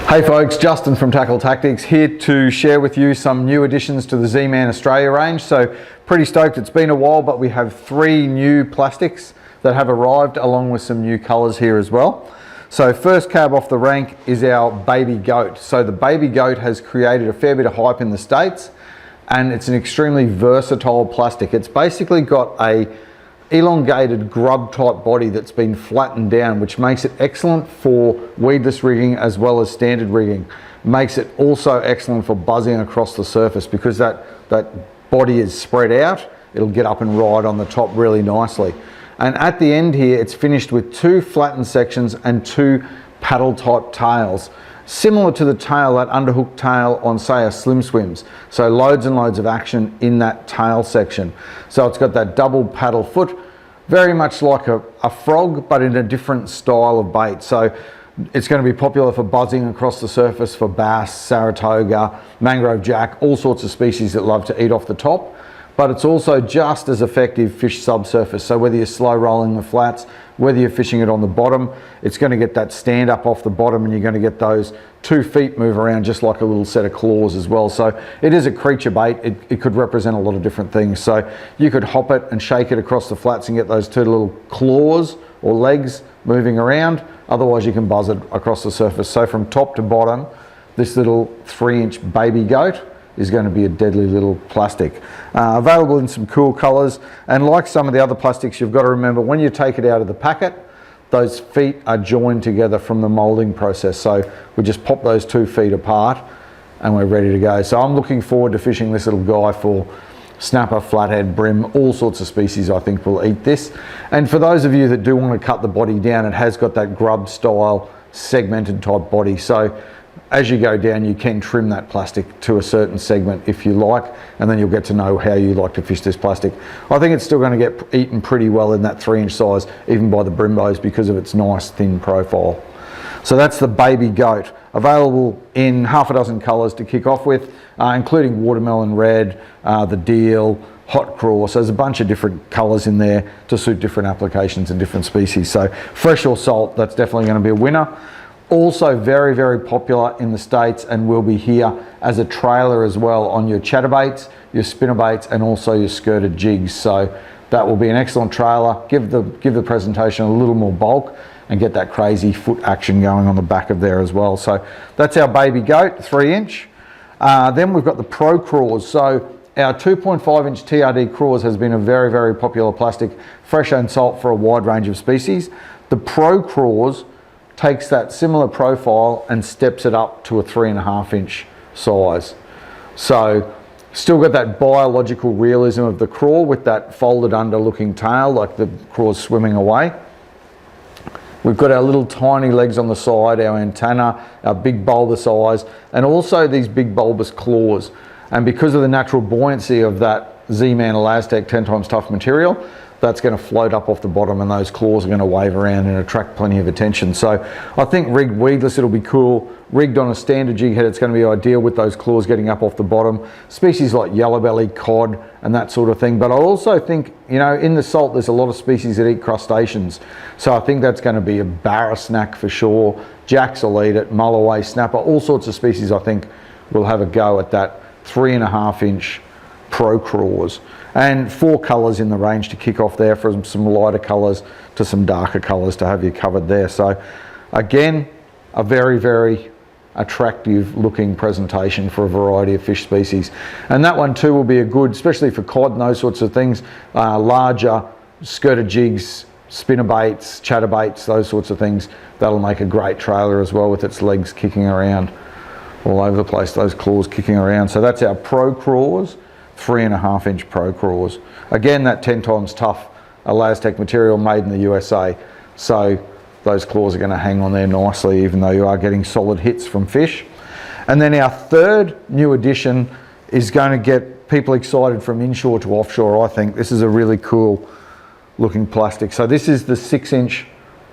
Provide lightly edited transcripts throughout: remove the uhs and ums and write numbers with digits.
Hey folks, Justin from Tackle Tactics here to share with you some new additions to the ZMan Australia range. So pretty stoked, it's been a while, but we have 3 new plastics that have arrived along with some new colours here as well. So first cab off the rank is our Baby Goat. So the Baby Goat has created a fair bit of hype in the States, and it's an extremely versatile plastic. It's basically got a elongated grub type body that's been flattened down, which makes it excellent for weedless rigging as well as standard rigging. Makes it also excellent for buzzing across the surface because that body is spread out. It'll get up and ride on the top really nicely. And at the end here, it's finished with 2 flattened sections and 2 paddle type tails, similar to the tail, that underhook tail on say a Slim Swims. So loads and loads of action in that tail section. So it's got that double paddle foot, very much like a frog, but in a different style of bait. So it's going to be popular for buzzing across the surface for bass, Saratoga, mangrove jack, all sorts of species that love to eat off the top. But it's also just as effective fish subsurface. So whether you're slow rolling the flats, whether you're fishing it on the bottom, it's going to get that stand up off the bottom, and you're going to get those 2 feet move around just like a little set of claws as well. So it is a creature bait. It could represent a lot of different things. So you could hop it and shake it across the flats and get those 2 little claws or legs moving around. Otherwise you can buzz it across the surface. So from top to bottom, this little 3-inch Baby Goat is going to be a deadly little plastic. Available in some cool colours, and like some of the other plastics, you've got to remember when you take it out of the packet, those feet are joined together from the moulding process. So we just pop those 2 feet apart and we're ready to go. So I'm looking forward to fishing this little guy for snapper, flathead, brim, all sorts of species I think will eat this. And for those of you that do want to cut the body down, it has got that grub style segmented type body. So as you go down, you can trim that plastic to a certain segment if you like, and then you'll get to know how you like to fish this plastic. I think it's still going to get eaten pretty well in that 3-inch size, even by the brimbos, because of its nice thin profile. So that's the Baby Goat, available in half a dozen colours to kick off with, including watermelon red, the deal, hot craw. So there's a bunch of different colours in there to suit different applications and different species. So fresh or salt, that's definitely going to be a winner. Also very, very popular in the States, and will be here as a trailer as well on your chatterbaits, your spinnerbaits, and also your skirted jigs. So that will be an excellent trailer. Give the presentation a little more bulk and get that crazy foot action going on the back of there as well. So that's our Baby Goat, 3-inch. Then we've got the Pro CrawZ. So our 2.5-inch TRD CrawZ has been a very, very popular plastic, fresh and salt for a wide range of species. The Pro CrawZ takes that similar profile and steps it up to a 3.5-inch size. So still got that biological realism of the craw with that folded under looking tail, like the craw's swimming away. We've got our little tiny legs on the side, our antenna, our big bulbous eyes, and also these big bulbous claws. And because of the natural buoyancy of that ZMan Elastic 10 times tough material, that's going to float up off the bottom, and those claws are going to wave around and attract plenty of attention. So I think rigged weedless, it'll be cool. Rigged on a standard jig head, it's going to be ideal with those claws getting up off the bottom. Species like yellow belly, cod, and that sort of thing. But I also think, you know, in the salt, there's a lot of species that eat crustaceans. So I think that's going to be a barra snack for sure. Jacks will eat it, mulloway, snapper, all sorts of species I think will have a go at that 3.5-inch Pro CrawZ. And 4 colours in the range to kick off there, from some lighter colours to some darker colours to have you covered there. So again, a very, very attractive looking presentation for a variety of fish species. And that one too will be a good, especially for cod and those sorts of things, larger skirted jigs, spinnerbaits, chatterbaits, those sorts of things. That'll make a great trailer as well, with its legs kicking around all over the place, those claws kicking around. So that's our Pro CrawZ. 3.5-inch Pro CrawZ. Again, that 10 times tough Elastic material made in the USA. So those claws are going to hang on there nicely, even though you are getting solid hits from fish. And then our third new addition is going to get people excited from inshore to offshore, I think. This is a really cool looking plastic. So this is the 6-inch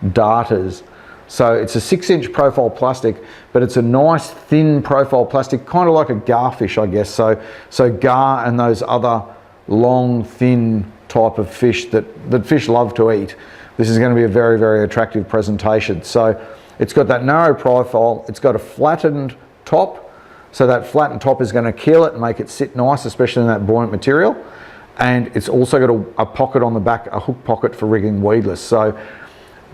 DarterZ. So it's a 6-inch profile plastic, but it's a nice thin profile plastic, kind of like a garfish, I guess. So gar and those other long, thin type of fish that fish love to eat. This is going to be a very, very attractive presentation. So it's got that narrow profile, it's got a flattened top, so that flattened top is going to keel it and make it sit nice, especially in that buoyant material. And it's also got a pocket on the back, a hook pocket for rigging weedless. So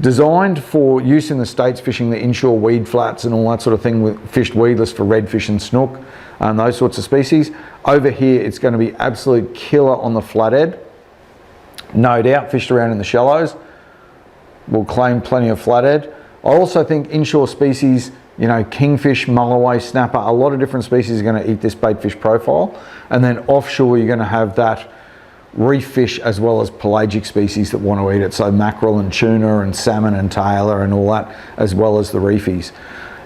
designed for use in the States fishing the inshore weed flats and all that sort of thing, with fished weedless for redfish and snook and those sorts of species. Over here it's going to be absolute killer on the flathead. No doubt fished around in the shallows will claim plenty of flathead. I also think inshore species, you know, kingfish, mulloway, snapper, a lot of different species are going to eat this baitfish profile. And then offshore you're going to have that reef fish as well as pelagic species that want to eat it. So mackerel and tuna and salmon and tailor and all that, as well as the reefies.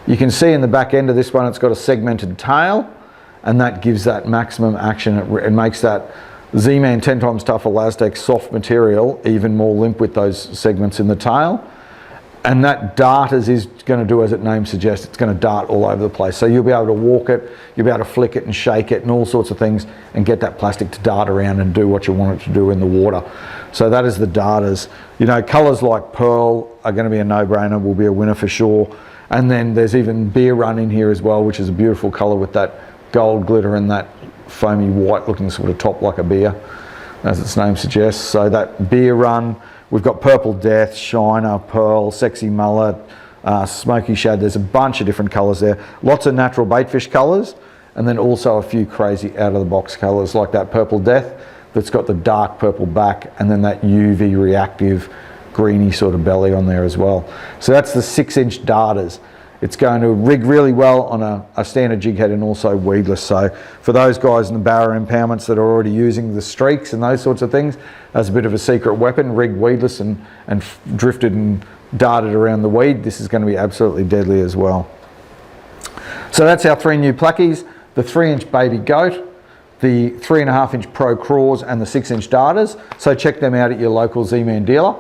You can see in the back end of this one, it's got a segmented tail, and that gives that maximum action. It makes that ZMan 10 times tougher Elastic soft material even more limp with those segments in the tail. And that DarterZ is going to do as its name suggests, it's going to dart all over the place. So you'll be able to walk it, you'll be able to flick it and shake it and all sorts of things and get that plastic to dart around and do what you want it to do in the water. So that is the DarterZ. You know, colours like pearl are going to be a no-brainer, will be a winner for sure. And then there's even beer run in here as well, which is a beautiful colour with that gold glitter and that foamy white looking sort of top like a beer, as its name suggests. So that beer run. We've got Purple Death, Shiner, Pearl, Sexy Mullet, Smoky Shad. There's a bunch of different colours there. Lots of natural baitfish colours, and then also a few crazy out-of-the-box colours like that Purple Death that's got the dark purple back and then that UV reactive greeny sort of belly on there as well. So that's the 6-inch DarterZ. It's going to rig really well on a standard jig head and also weedless. So for those guys in the barra impoundments that are already using the streaks and those sorts of things as a bit of a secret weapon, rigged weedless and drifted and darted around the weed, this is going to be absolutely deadly as well. So that's our 3 new plackies, the 3-inch Baby Goat, the 3.5-inch Pro Craws and the 6-inch DarterZ. So check them out at your local ZMan dealer.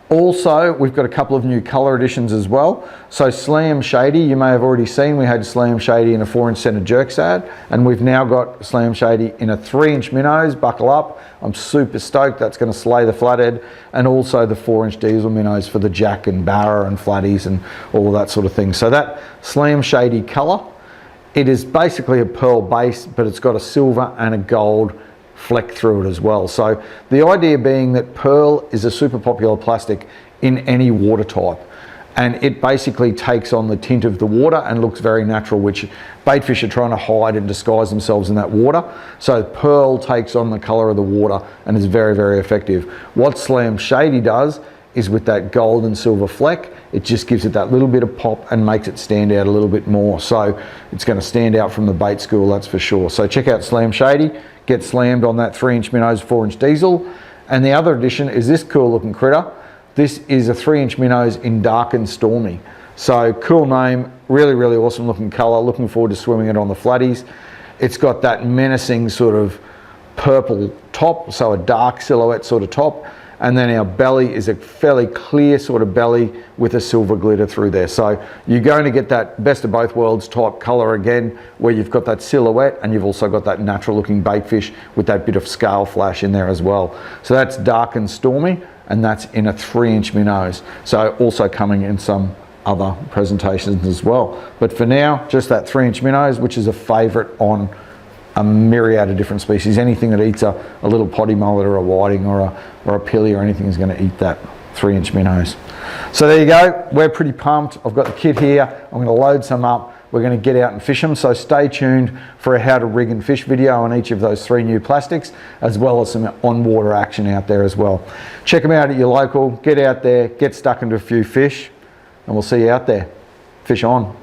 Also, we've got a couple of new colour additions as well. So Slam Shady, you may have already seen, we had Slam Shady in a 4-inch centre jerk sad, and we've now got Slam Shady in a 3-inch minnows, buckle up. I'm super stoked, that's going to slay the flathead, and also the 4-inch diesel minnows for the jack and barra and flatties and all of that sort of thing. So that Slam Shady colour, it is basically a pearl base, but it's got a silver and a gold fleck through it as well. So the idea being that pearl is a super popular plastic in any water type, and it basically takes on the tint of the water and looks very natural, which baitfish are trying to hide and disguise themselves in that water. So pearl takes on the colour of the water and is very, very effective. What Slam Shady does is with that gold and silver fleck, it just gives it that little bit of pop and makes it stand out a little bit more. So it's going to stand out from the bait school, that's for sure. So check out Slam Shady, get slammed on that 3-inch minnows, 4-inch diesel. And the other addition is this cool looking critter. This is a 3-inch minnows in darkened Stormy. So cool name, really, really awesome looking colour. Looking forward to swimming it on the flatties. It's got that menacing sort of purple top, so a dark silhouette sort of top. And then our belly is a fairly clear sort of belly with a silver glitter through there. So you're going to get that best of both worlds type colour again, where you've got that silhouette and you've also got that natural looking baitfish with that bit of scale flash in there as well. So that's dark and Stormy, and that's in a 3-inch minnows. So also coming in some other presentations as well. But for now, just that 3-inch minnows, which is a favourite on a myriad of different species. Anything that eats a little potty mullet or a whiting or a pilly or anything is going to eat that 3-inch minnows. So there you go, we're pretty pumped. I've got the kit here, I'm going to load some up, we're going to get out and fish them. So stay tuned for a how to rig and fish video on each of those 3 new plastics, as well as some on-water action out there as well. Check them out at your local, get out there, get stuck into a few fish, and we'll see you out there. Fish on.